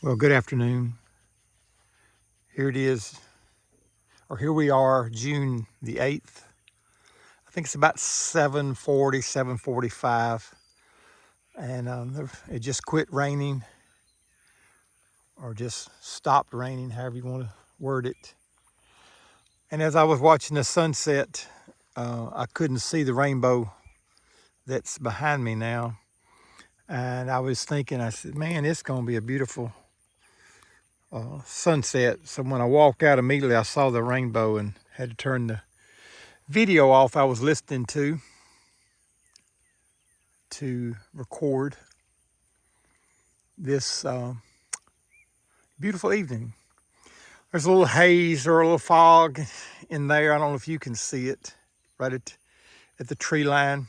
Well, good afternoon. Here it is, or here we are, June the 8th. I think it's about 7:40, 7:45, and it just quit raining, or just stopped raining, however you want to word it. And as I was watching the sunset, I couldn't see the rainbow that's behind me now. And I was thinking, I said, man, it's going to be a beautiful sunset. So when I walked out immediately, I saw the rainbow and had to turn the video off I was listening to record this beautiful evening. There's a little haze or a little fog in there. I don't know if you can see it right at the tree line.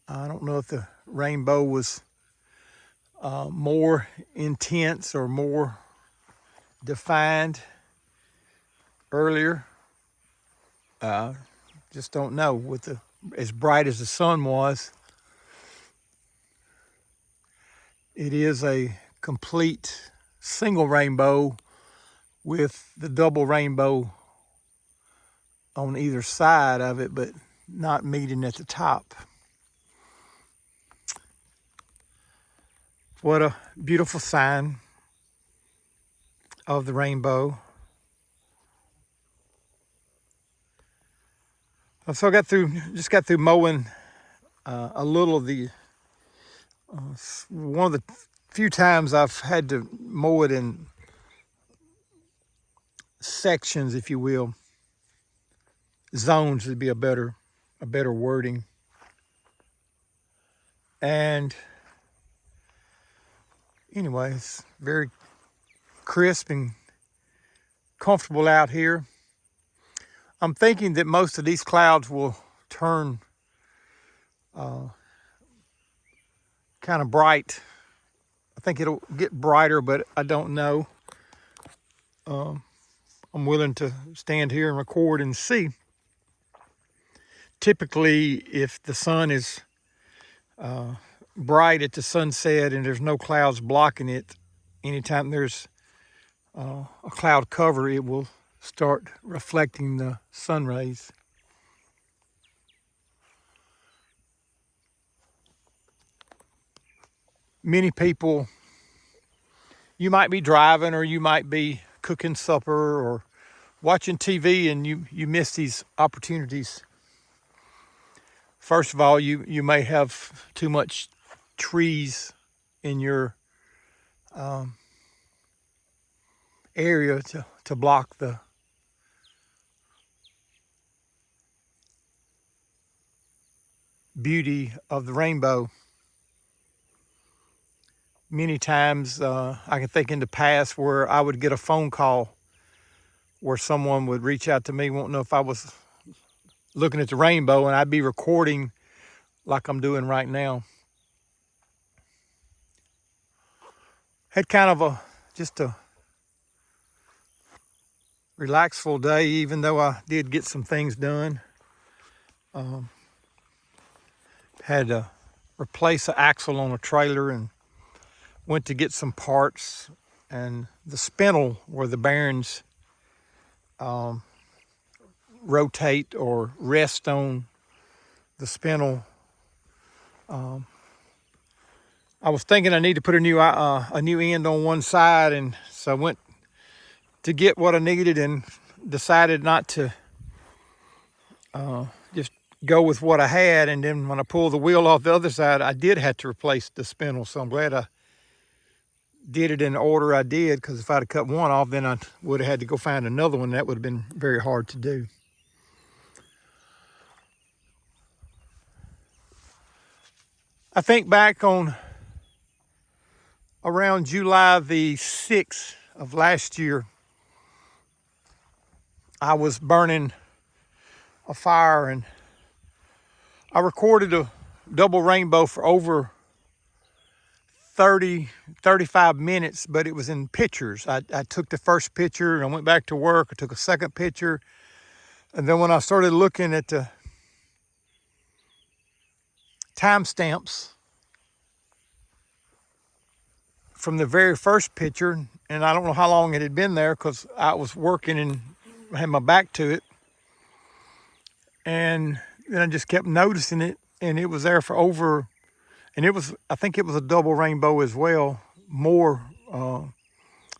I don't know if the rainbow was more intense or more defined earlier. Just don't know. With as bright as the sun was, it is a complete single rainbow with the double rainbow on either side of it, but not meeting at the top. What a beautiful sign of the rainbow. So I just got through mowing a little of the, one of the few times I've had to mow it in sections, if you will. Zones would be a better wording. And anyway, it's very crisp and comfortable out here. I'm thinking that most of these clouds will turn kind of bright. I think it'll get brighter, but I don't know. I'm willing to stand here and record and see. Typically, if the sun is bright at the sunset and there's no clouds blocking it, anytime there's a cloud cover, it will start reflecting the sun rays. Many people, you might be driving or you might be cooking supper or watching TV and you miss these opportunities. First of all, you may have too much trees in your area to block the beauty of the rainbow. Many times I can think in the past where I would get a phone call where someone would reach out to me wanting to know if I was looking at the rainbow, and I'd be recording like I'm doing right now. Had kind of just a relaxful day, even though I did get some things done. Had to replace an axle on a trailer and went to get some parts, and the spindle where the bearings rotate or rest on the spindle. I was thinking I need to put a new end on one side, and so I went to get what I needed and decided not to just go with what I had. And then when I pulled the wheel off the other side, I did have to replace the spindle. So I'm glad I did it in the order I did, because if I'd have cut one off, then I would have had to go find another one. That would have been very hard to do. I think back on around July the 6th of last year, I was burning a fire and I recorded a double rainbow for over 35 minutes, but it was in pictures. I took the first picture and I went back to work. I took a second picture. And then when I started looking at the timestamps from the very first picture, and I don't know how long it had been there because I was working and had my back to it. And then I just kept noticing it, and it was there for over, and I think it was a double rainbow as well, more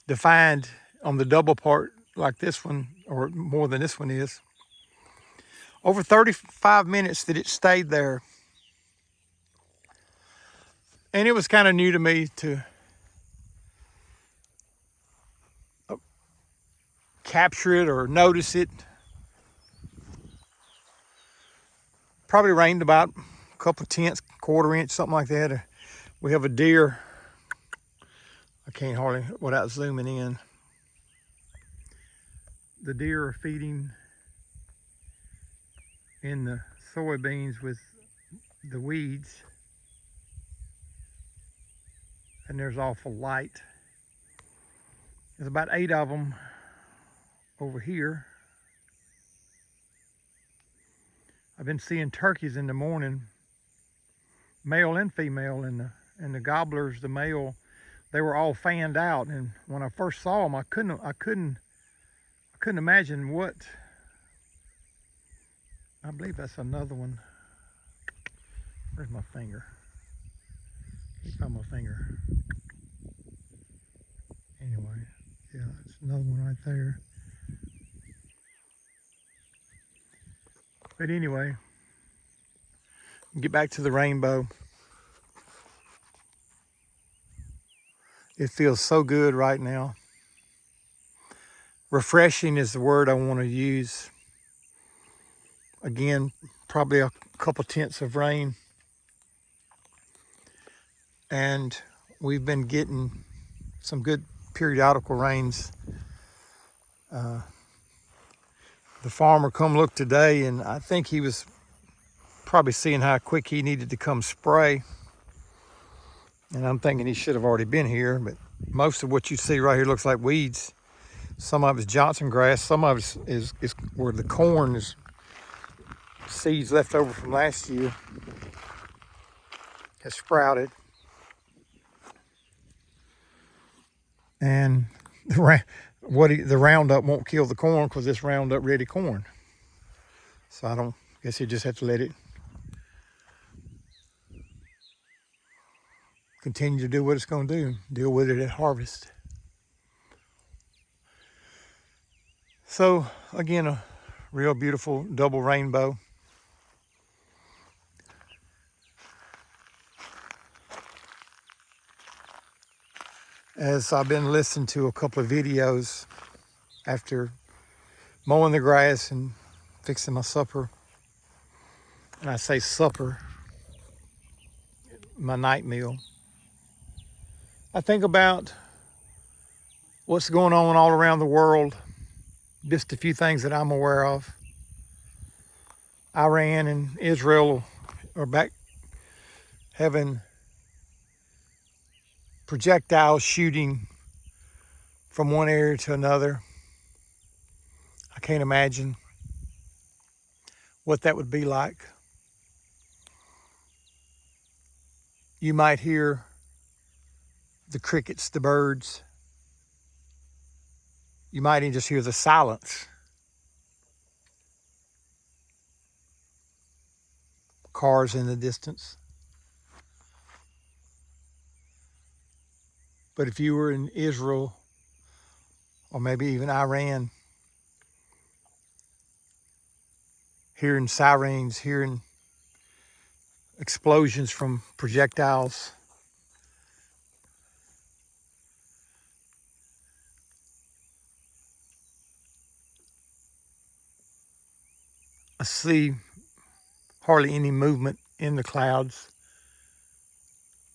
defined on the double part like this one, or more than this one is. Over 35 minutes that it stayed there. And it was kind of new to me to capture it or notice it. Probably rained about a couple tenths, quarter inch, something like that. We have a deer. I can't hardly, without zooming in. The deer are feeding in the soybeans with the weeds. And there's awful light. There's about 8 of them over here. I've been seeing turkeys in the morning, male and female, and the gobblers, the male, they were all fanned out. And when I first saw them, I couldn't imagine what. I believe that's another one. Where's my finger? Can't find my finger. Anyway, yeah, it's another one right there. But anyway, get back to the rainbow. It feels so good right now. Refreshing is the word I want to use. Again, probably a couple tenths of rain. And we've been getting some good periodical rains. The farmer come look today, and I think he was probably seeing how quick he needed to come spray. And I'm thinking he should have already been here, but most of what you see right here looks like weeds. Some of it's Johnson grass, some of it is where the corn is seeds left over from last year has sprouted. And the Roundup won't kill the corn because it's Roundup ready corn. So I guess you just have to let it continue to do what it's going to do, deal with it at harvest. So again, a real beautiful double rainbow. As I've been listening to a couple of videos after mowing the grass and fixing my supper, and I say supper, my night meal, I think about what's going on all around the world, just a few things that I'm aware of. Iran and Israel are back having projectile shooting from one area to another. I can't imagine what that would be like. You might hear the crickets, the birds. You might even just hear the silence. Cars in the distance. But if you were in Israel, or maybe even Iran, hearing sirens, hearing explosions from projectiles, I see hardly any movement in the clouds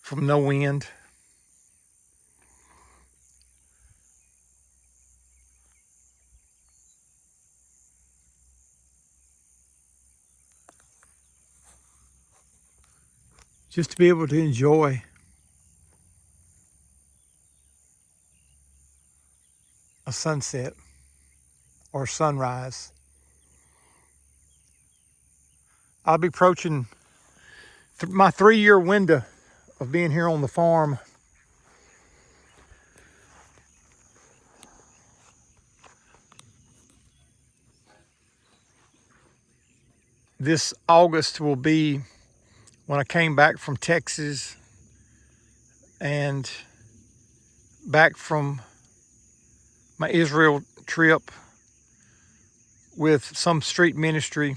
from no wind. Just to be able to enjoy a sunset or sunrise. I'll be approaching my 3-year window of being here on the farm This August will be when I came back from Texas and back from my Israel trip with some street ministry.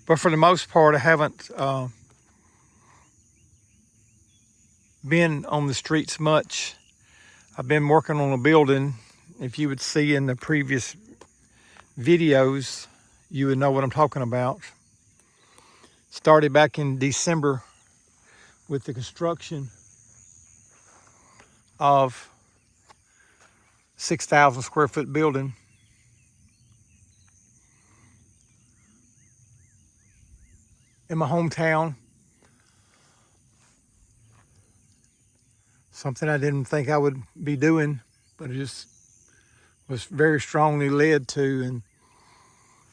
But for the most part, I haven't been on the streets much. I've been working on a building. If you would see in the previous videos, you would know what I'm talking about. Started back in December with the construction of 6,000 square foot building. In my hometown. Something I didn't think I would be doing, but it just was very strongly led to. And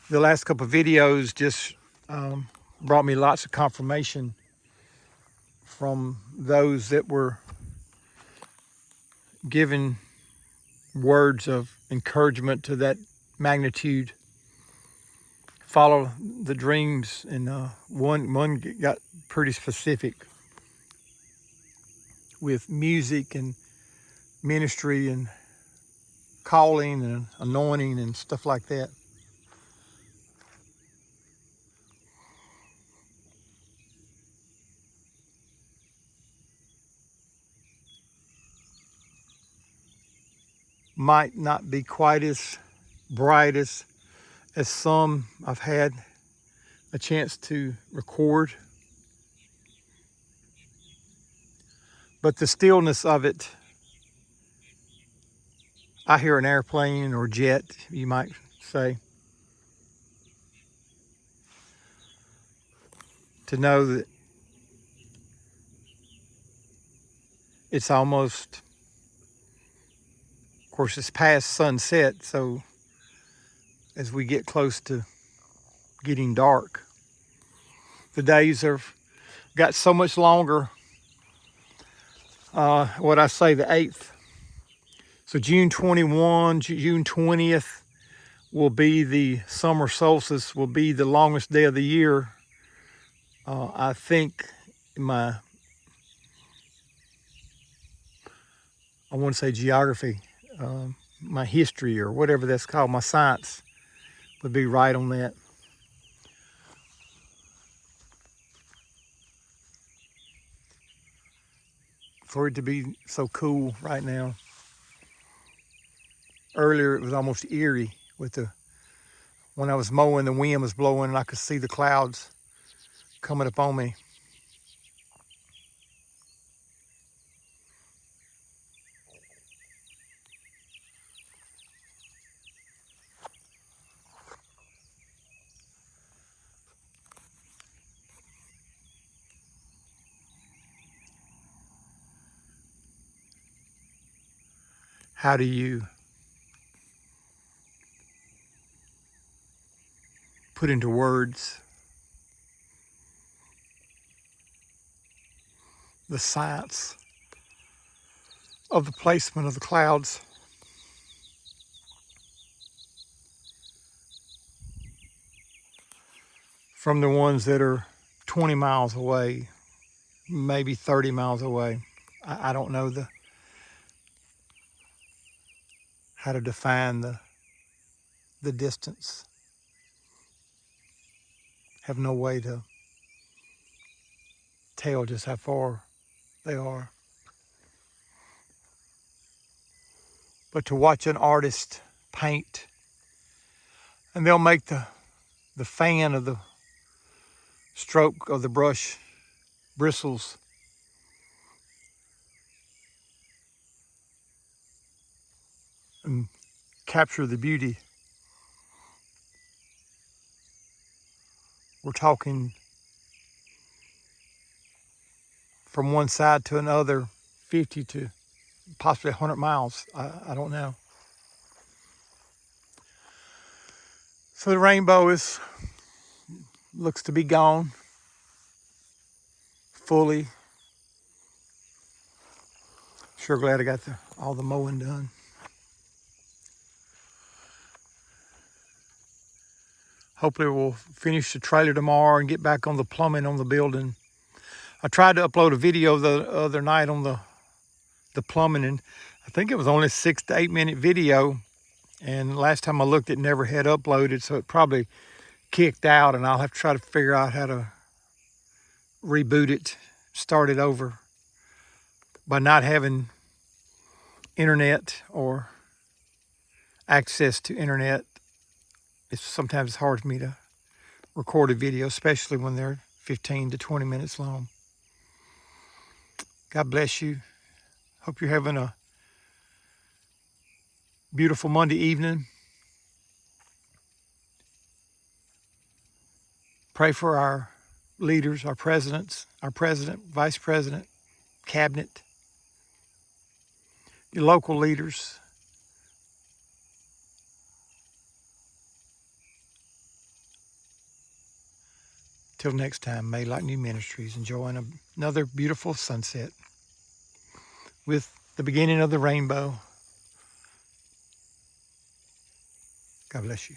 the last couple of videos just brought me lots of confirmation from those that were giving words of encouragement to that magnitude. Follow the dreams, and one got pretty specific with music and ministry and calling and anointing and stuff like that. Might not be quite as bright as some I've had a chance to record, but the stillness of it, I hear an airplane or jet, you might say, to know that it's almost, of course, it's past sunset, so as we get close to getting dark, the days have got so much longer. What I say, the 8th. So June 21, June 20th will be the summer solstice, will be the longest day of the year. I think I want to say geography, my history or whatever that's called, my science would be right on that. For it to be so cool right now. Earlier it was almost eerie with when I was mowing, the wind was blowing and I could see the clouds coming up on me. How do you put into words the science of the placement of the clouds? From the ones that are 20 miles away, maybe 30 miles away. I don't know how to define the distance. Have no way to tell just how far they are. But to watch an artist paint, and they'll make the fan of the stroke of the brush bristles and capture the beauty. We're talking from one side to another, 50 to possibly 100 miles. I don't know. So the rainbow looks to be gone fully. Sure glad I got all the mowing done. Hopefully we'll finish the trailer tomorrow and get back on the plumbing on the building. I tried to upload a video the other night on the plumbing, and I think it was only a 6 to 8 minute video. And last time I looked, it never had uploaded, so it probably kicked out, and I'll have to try to figure out how to reboot it, start it over. By not having internet or access to internet, sometimes it's hard for me to record a video, especially when they're 15 to 20 minutes long. God bless you. Hope you're having a beautiful Monday evening. Pray for our leaders, our presidents, our president, vice president, cabinet, your local leaders. Till next time, may Like New Ministries enjoying another beautiful sunset with the beginning of the rainbow. God bless you.